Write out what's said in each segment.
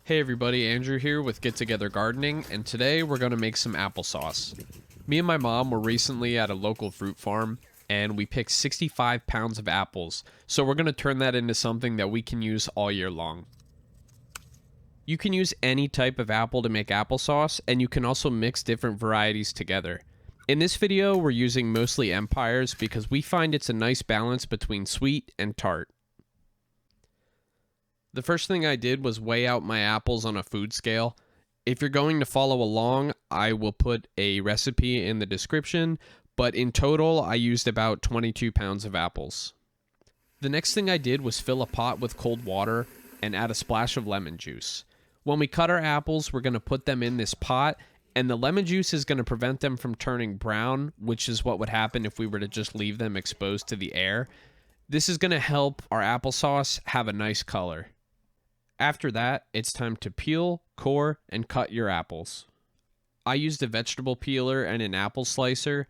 Hey everybody, Andrew here with Get Together Gardening, and today we're going to make some applesauce. Me and my mom were recently at a local fruit farm, and we picked 65 pounds of apples, so we're going to turn that into something that we can use all year long. You can use any type of apple to make applesauce, and you can also mix different varieties together. In this video, we're using mostly Empires because we find it's a nice balance between sweet and tart. The first thing I did was weigh out my apples on a food scale. If you're going to follow along, I will put a recipe in the description, but in total, I used about 22 pounds of apples. The next thing I did was fill a pot with cold water and add a splash of lemon juice. When we cut our apples, we're going to put them in this pot, and the lemon juice is going to prevent them from turning brown, which is what would happen if we were to just leave them exposed to the air. This is going to help our applesauce have a nice color. After that, it's time to peel, core, and cut your apples. I used a vegetable peeler and an apple slicer,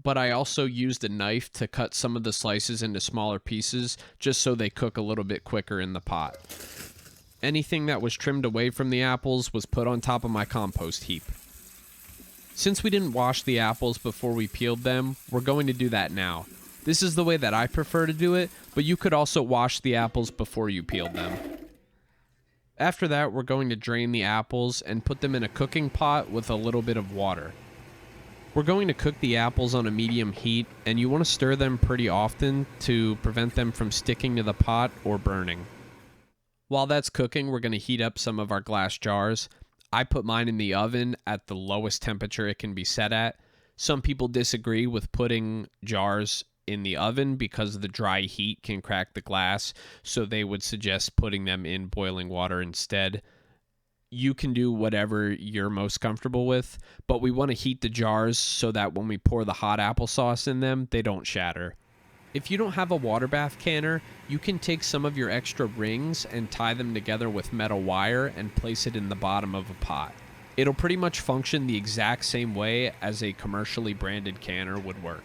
but I also used a knife to cut some of the slices into smaller pieces just so they cook a little bit quicker in the pot. Anything that was trimmed away from the apples was put on top of my compost heap. Since we didn't wash the apples before we peeled them, we're going to do that now. This is the way that I prefer to do it, but you could also wash the apples before you peeled them. After that, we're going to drain the apples and put them in a cooking pot with a little bit of water. We're going to cook the apples on a medium heat, and you want to stir them pretty often to prevent them from sticking to the pot or burning. While that's cooking, we're going to heat up some of our glass jars. I put mine in the oven at the lowest temperature it can be set at. Some people disagree with putting jars in the oven because the dry heat can crack the glass, so they would suggest putting them in boiling water instead. You can do whatever you're most comfortable with, but we want to heat the jars so that when we pour the hot applesauce in them, they don't shatter. If you don't have a water bath canner, you can take some of your extra rings and tie them together with metal wire and place it in the bottom of a pot. It'll pretty much function the exact same way as a commercially branded canner would work.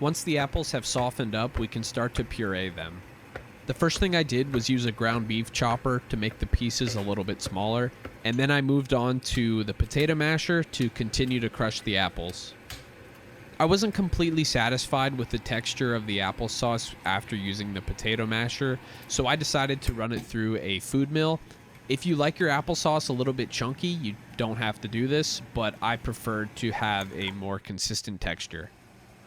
Once the apples have softened up, we can start to puree them. The first thing I did was use a ground beef chopper to make the pieces a little bit smaller, and then I moved on to the potato masher to continue to crush the apples. I wasn't completely satisfied with the texture of the applesauce after using the potato masher, so I decided to run it through a food mill. If you like your applesauce a little bit chunky, you don't have to do this, but I preferred to have a more consistent texture.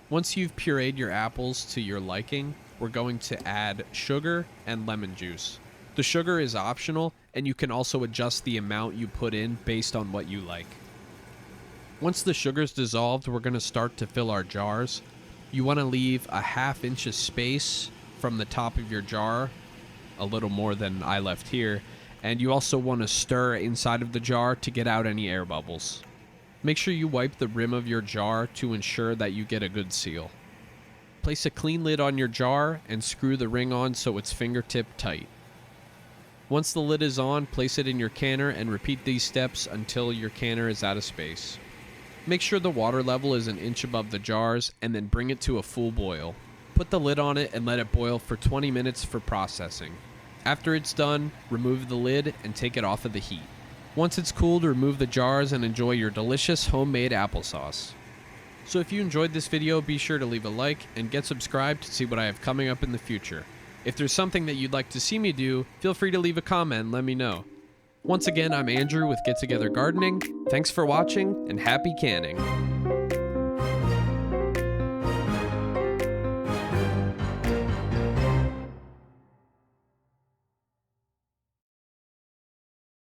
Once you've pureed your apples to your liking, we're going to add sugar and lemon juice. The sugar is optional, and you can also adjust the amount you put in based on what you like. Once the sugar's dissolved, we're going to start to fill our jars. You want to leave a ½ inch of space from the top of your jar, a little more than I left here, and you also want to stir inside of the jar to get out any air bubbles. Make sure you wipe the rim of your jar to ensure that you get a good seal. Place a clean lid on your jar and screw the ring on so it's fingertip tight. Once the lid is on, place it in your canner and repeat these steps until your canner is out of space. Make sure the water level is an inch above the jars and then bring it to a full boil. Put the lid on it and let it boil for 20 minutes for processing. After it's done, remove the lid and take it off of the heat. Once it's cooled, remove the jars and enjoy your delicious homemade applesauce. So if you enjoyed this video, be sure to leave a like and get subscribed to see what I have coming up in the future. If there's something that you'd like to see me do, feel free to leave a comment and let me know. Once again, I'm Andrew with Get Together Gardening. Thanks for watching and happy canning.